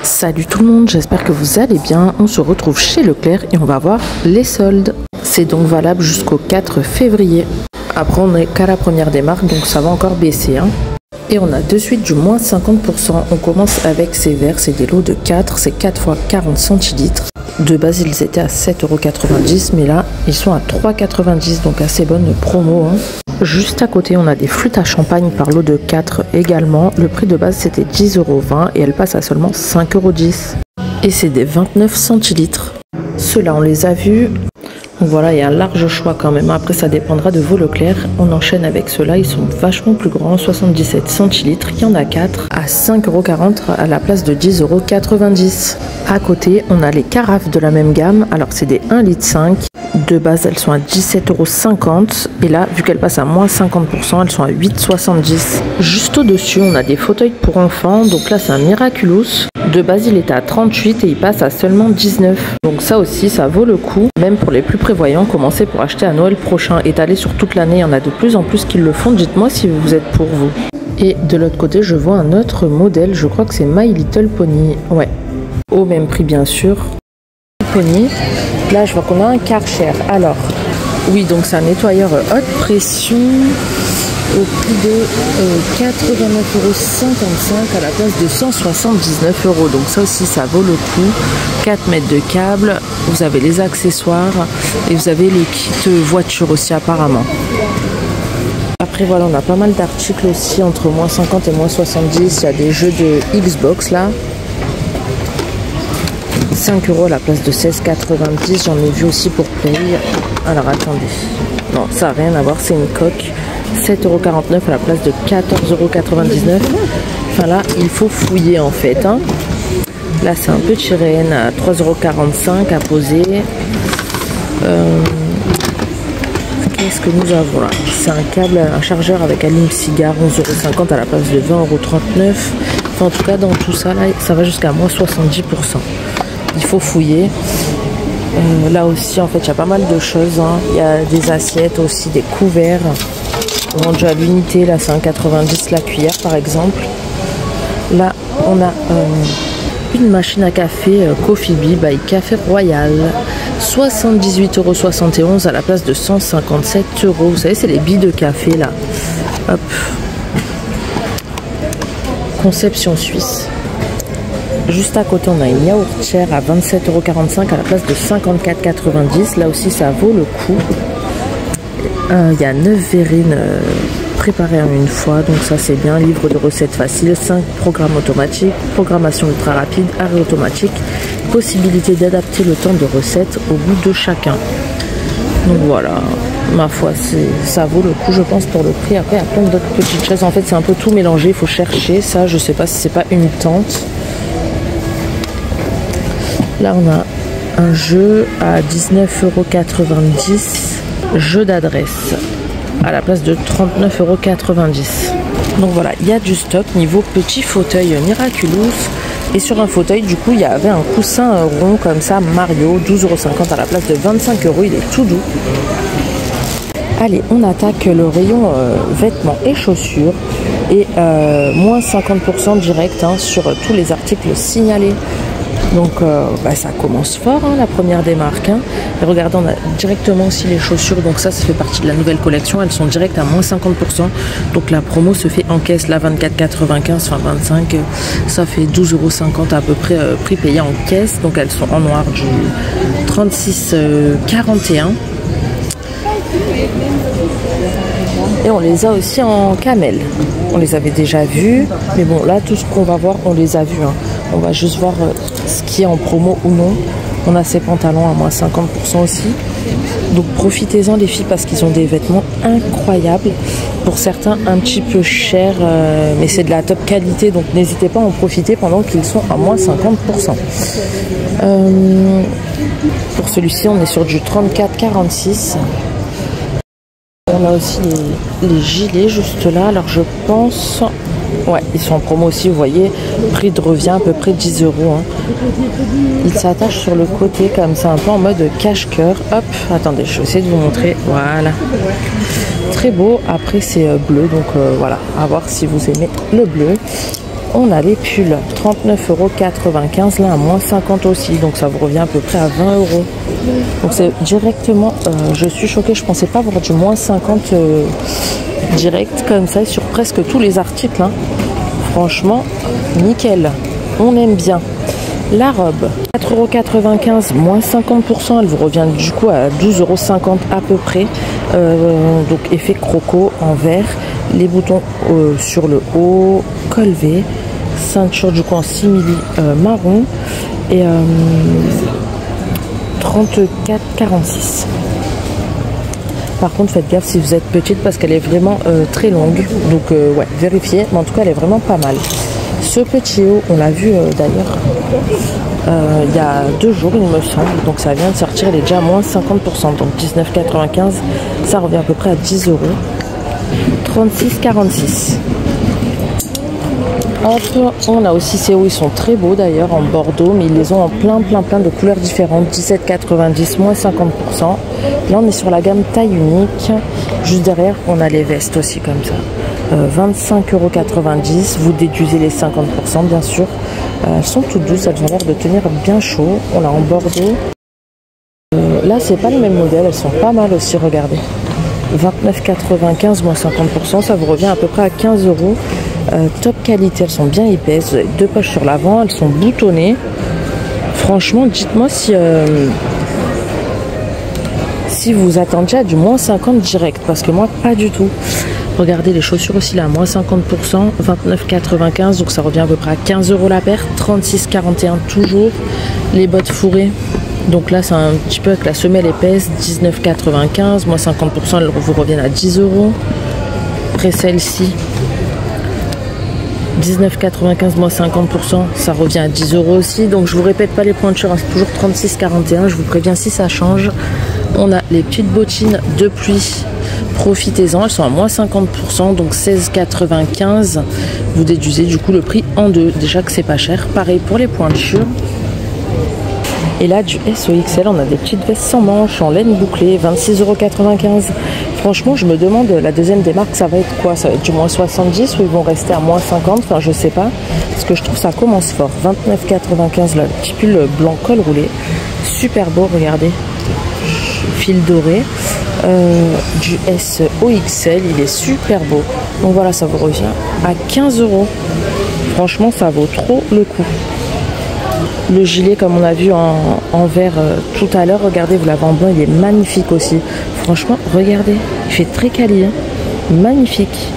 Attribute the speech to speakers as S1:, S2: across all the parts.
S1: Salut tout le monde, j'espère que vous allez bien. On se retrouve chez Leclerc et on va voir les soldes. C'est donc valable jusqu'au 4 février. Après on n'est qu'à la première des marques, donc ça va encore baisser. Et on a de suite du moins 50%. On commence avec ces verres, c'est des lots de 4, c'est 4 x 40 centilitres. De base ils étaient à 7,90 €, mais là ils sont à 3,90 €, donc assez bonne promo. Juste à côté on a des flûtes à champagne par lot de 4 également. Le prix de base c'était 10,20 € et elle passe à seulement 5,10 €. Et c'est des 29 centilitres. Ceux-là on les a vus. Donc voilà, il y a un large choix quand même. Après, ça dépendra de vos Leclerc. On enchaîne avec ceux-là. Ils sont vachement plus grands, 77 centilitres. Il y en a 4 à 5,40 € à la place de 10,90 €. À côté, on a les carafes de la même gamme. Alors, c'est des 1,5 litre. De base, elles sont à 17,50 €. Et là, vu qu'elles passent à moins 50%, elles sont à 8,70 €. Juste au-dessus, on a des fauteuils pour enfants. Donc là, c'est un Miraculous. De base, il était à 38 € et il passe à seulement 19 €. Donc ça aussi, ça vaut le coup. Même pour les plus prévoyants, commencez pour acheter à Noël prochain. Étalé sur toute l'année, il y en a de plus en plus qui le font. Dites-moi si vous êtes pour vous. Et de l'autre côté, je vois un autre modèle. Je crois que c'est My Little Pony. Ouais, au même prix bien sûr. Pony. Là, je vois qu'on a un Karcher. Alors, oui, donc c'est un nettoyeur haute pression au prix de 89,55 € à la place de 179 €. Donc ça aussi, ça vaut le coup. 4 mètres de câble, vous avez les accessoires et vous avez le kit voiture aussi apparemment. Après voilà, on a pas mal d'articles aussi entre moins 50 et moins 70. Il y a des jeux de Xbox là. 5 € à la place de 16,90 €. J'en ai vu aussi pour Play. Alors attendez. Non, ça n'a rien à voir, c'est une coque. 7,49 € à la place de 14,99 €. Enfin là, il faut fouiller en fait. Là, c'est un petit Reen à 3,45 € à poser. Qu'est-ce que nous avons là? C'est un câble, un chargeur avec allume-cigare, 11,50 € à la place de 20,39 €. Enfin, en tout cas, dans tout ça, là, ça va jusqu'à moins 70%. Il faut fouiller. Là aussi, en fait, il y a pas mal de choses. Il y a des assiettes aussi, des couverts. Vendus à l'unité, là, c'est 1,90 € la cuillère, par exemple. Là, on a une machine à café Coffee Bee by Café Royal. 78,71 € à la place de 157 €. Vous savez, c'est les billes de café, là. Hop. Conception suisse. Juste à côté, on a une yaourtière à 27,45 € à la place de 54,90 €. Là aussi, ça vaut le coup. Il y a 9 verrines préparées en une fois, donc ça c'est bien. Livre de recettes faciles, 5 programmes automatiques, programmation ultra rapide, arrêt automatique, possibilité d'adapter le temps de recette au goût de chacun. Donc voilà, ma foi, ça vaut le coup, je pense, pour le prix. Après, il y a plein d'autres petites choses. En fait, c'est un peu tout mélangé, il faut chercher. Ça, je sais pas si c'est pas une tente. Là, on a un jeu à 19,90 €, jeu d'adresse, à la place de 39,90 €. Donc voilà, il y a du stock niveau petit fauteuil Miraculous. Et sur un fauteuil, du coup, il y avait un coussin rond comme ça, Mario, 12,50 € à la place de 25 €. Il est tout doux. Allez, on attaque le rayon vêtements et chaussures. Et moins 50% direct sur tous les articles signalés. Donc ça commence fort, la première des marques. Et regardez, on a directement aussi les chaussures. Donc ça fait partie de la nouvelle collection. Elles sont directes à moins 50%. Donc la promo se fait en caisse. Là, 24,95, enfin 25, ça fait 12,50 € à peu près prix payé en caisse. Donc elles sont en noir du 36,41. Et on les a aussi en camel. On les avait déjà vus. Mais bon, là, tout ce qu'on va voir, on les a vus. On va juste voir ce qui est en promo ou non. On a ces pantalons à moins 50% aussi. Donc profitez-en les filles parce qu'ils ont des vêtements incroyables. Pour certains un petit peu chers, mais c'est de la top qualité. Donc n'hésitez pas à en profiter pendant qu'ils sont à moins 50%. Pour celui-ci, on est sur du 34,46 €. On a aussi les gilets juste là. Alors je pense... Ouais, ils sont en promo aussi, vous voyez. Prix de revient à peu près 10 €. Ils s'attachent sur le côté comme ça, un peu en mode cache-cœur. Hop, attendez, je vais essayer de vous montrer. Voilà. Très beau. Après, c'est bleu, donc voilà. À voir si vous aimez le bleu. on a les pulls, 39,95 €, là à moins 50 aussi, donc ça vous revient à peu près à 20 €. Donc c'est directement, je suis choquée, je pensais pas voir du moins 50 direct comme ça sur presque tous les articles, hein. Franchement, nickel, on aime bien. La robe, 4,95 €, moins 50%, elle vous revient du coup à 12,50 € à peu près. Donc effet croco en vert, les boutons sur le haut, col V, ceinture du coup en simili marron et 34,46 €. Par contre, faites gaffe si vous êtes petite parce qu'elle est vraiment très longue. Donc ouais, vérifiez, mais en tout cas elle est vraiment pas mal. Ce petit haut, on l'a vu d'ailleurs il y a 2 jours il me semble, donc ça vient de sortir, il est déjà à moins 50%, donc 19,95 €, ça revient à peu près à 10 €. 36,46 €. Hop, on a aussi ces hauts, ils sont très beaux d'ailleurs en bordeaux, mais ils les ont en plein de couleurs différentes. 17,90 €, moins 50%. Là on est sur la gamme taille unique. Juste derrière on a les vestes aussi comme ça. 25,90 €, vous déduisez les 50% bien sûr. Elles sont toutes douces, elles ont l'air de tenir bien chaud. On l'a en bordeaux. Là c'est pas le même modèle, elles sont pas mal aussi, regardez. 29,95 € moins 50%, ça vous revient à peu près à 15 €. Top qualité, elles sont bien épaisses, vous avez 2 poches sur l'avant, elles sont boutonnées. Franchement, dites-moi si vous attendiez à du moins 50 direct, parce que moi pas du tout. Regardez les chaussures aussi là, moins 50%, 29,95 €, donc ça revient à peu près à 15 € la paire, 36,41 € toujours. Les bottes fourrées, donc là c'est un petit peu avec la semelle épaisse, 19,95 €, moins 50%, elles vous reviennent à 10 €. Après celle-ci, 19,95 € moins 50%, ça revient à 10 € aussi. Donc je vous répète pas les pointures, hein, c'est toujours 36,41 €, je vous préviens si ça change. On a les petites bottines de pluie, profitez-en, elles sont à moins 50%, donc 16,95 €. Vous déduisez du coup le prix en deux, déjà que c'est pas cher. Pareil pour les pointures. Et là du S au XL, on a des petites vestes sans manches en laine bouclée, 26,95 €. Franchement, je me demande, la deuxième des marques, ça va être quoi? Ça va être du moins 70 ou ils vont rester à moins 50? Enfin, je sais pas. Parce que je trouve que ça commence fort. 29,95 € là, le petit pull blanc col roulé. Super beau, regardez. Fil doré. Du S au XL, il est super beau. Donc voilà, ça vous revient à 15 €. Franchement, ça vaut trop le coup. Le gilet, comme on a vu en vert tout à l'heure, regardez, vous l'avez en blanc, il est magnifique aussi. Franchement, regardez, il fait très quali, hein. Magnifique.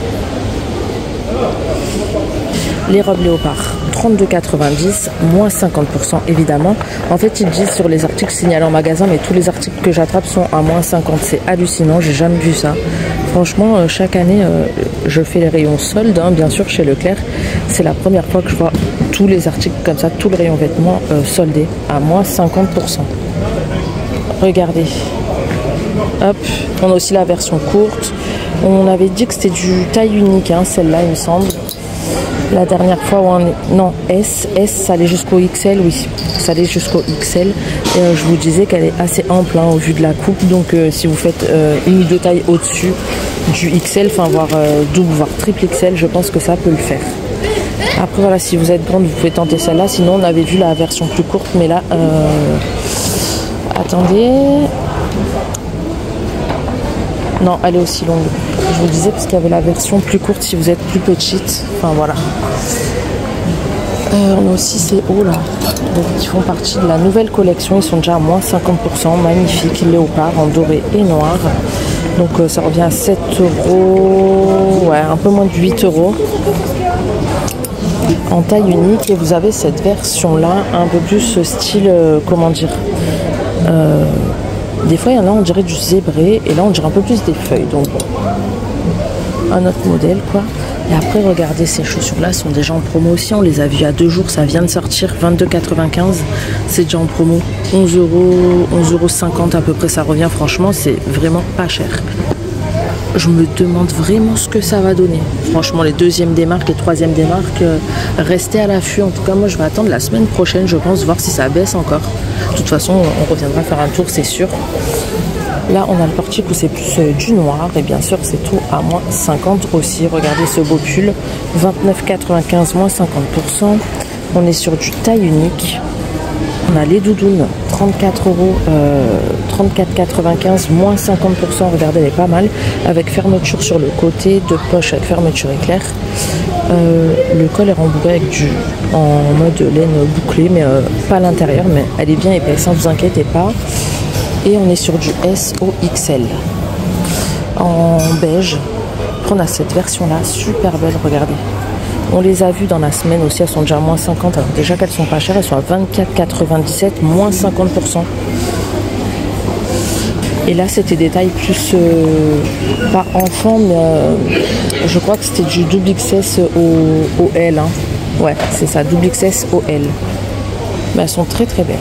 S1: Les robes léopard, 32,90 €, moins 50% évidemment. En fait, ils disent sur les articles signalés en magasin, mais tous les articles que j'attrape sont à moins 50. C'est hallucinant, j'ai jamais vu ça. Franchement, chaque année, je fais les rayons soldes, hein, bien sûr, chez Leclerc. C'est la première fois que je vois tous les articles comme ça, tout le rayon vêtements soldés à moins 50%. Regardez. Hop, on a aussi la version courte. On avait dit que c'était du taille unique, hein, celle-là, il me semble. La dernière fois, où on est... non, S, ça allait jusqu'au XL, oui, ça allait jusqu'au XL. Et je vous disais qu'elle est assez ample, hein, au vu de la coupe. Donc, si vous faites une ou deux tailles au-dessus du XL, enfin, voire double, voire triple XL, je pense que ça peut le faire. Après, voilà, si vous êtes grande, vous pouvez tenter celle-là. Sinon, on avait vu la version plus courte, mais là, attendez. Non, elle est aussi longue. Je vous disais parce qu'il y avait la version plus courte si vous êtes plus petite. Enfin voilà. On a aussi ces hauts là. Donc qui font partie de la nouvelle collection. Ils sont déjà à moins 50%. Magnifiques. Léopard en doré et noir. Donc ça revient à 7 €. Ouais, un peu moins de 8 €. En taille unique. Et vous avez cette version là, un peu plus style, comment dire, des fois il y en a on dirait du zébré et là on dirait un peu plus des feuilles, donc bon, un autre modèle quoi. Et après regardez, ces chaussures là sont déjà en promo aussi, on les a vues il y a 2 jours, ça vient de sortir, 22,95 €, c'est déjà en promo, 11 €, 11,50 € à peu près, ça revient, franchement c'est vraiment pas cher. Je me demande vraiment ce que ça va donner. Franchement, les deuxièmes des marques et troisièmes des marques, restez à l'affût. En tout cas, moi, je vais attendre la semaine prochaine, je pense, voir si ça baisse encore. De toute façon, on reviendra faire un tour, c'est sûr. Là, on a le portique où c'est plus du noir. Et bien sûr, c'est tout à moins 50 aussi. Regardez ce beau pull. 29,95 moins 50%. On est sur du taille unique. On a les doudounes. 34 euros. 34,95 moins 50%. Regardez, elle est pas mal. Avec fermeture sur le côté. Deux poches avec fermeture éclair. Le col est rembourré avec en mode laine bouclée. Mais pas à l'intérieur. Mais elle est bien épaisse. Ne vous inquiétez pas. Et on est sur du SOXL en beige. On a cette version là, super belle, regardez. On les a vues dans la semaine aussi, elles sont déjà à moins 50. Alors déjà qu'elles sont pas chères, elles sont à 24,97, moins 50%. Et là c'était des tailles plus, pas enfant, mais je crois que c'était du double XS au L. Hein. Ouais, c'est ça, double XS au L. Mais elles sont très très belles.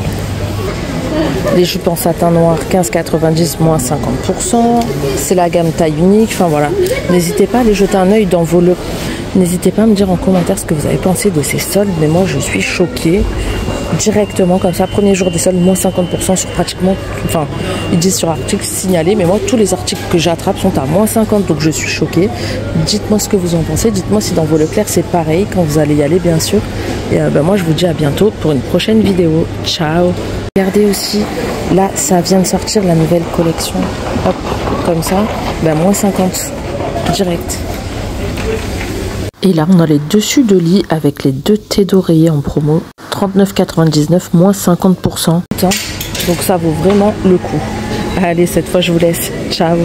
S1: Les jupes en satin noir 15,90 moins 50%. C'est la gamme taille unique. Enfin voilà. N'hésitez pas à aller jeter un œil dans vos lots. N'hésitez pas à me dire en commentaire ce que vous avez pensé de ces soldes. Mais moi je suis choquée. Directement comme ça, premier jour des soldes, moins 50% sur pratiquement. Enfin, ils disent sur articles signalés. Mais moi tous les articles que j'attrape sont à moins 50. Donc je suis choquée. Dites-moi ce que vous en pensez. Dites-moi si dans vos Leclerc c'est pareil quand vous allez y aller bien sûr. Et moi je vous dis à bientôt pour une prochaine vidéo. Ciao. Regardez aussi, là ça vient de sortir la nouvelle collection, hop, comme ça, moins 50, direct. Et là on a les dessus de lit avec les deux thés d'oreiller en promo, 39,99, moins 50%. Donc ça vaut vraiment le coup. Allez, cette fois je vous laisse, ciao.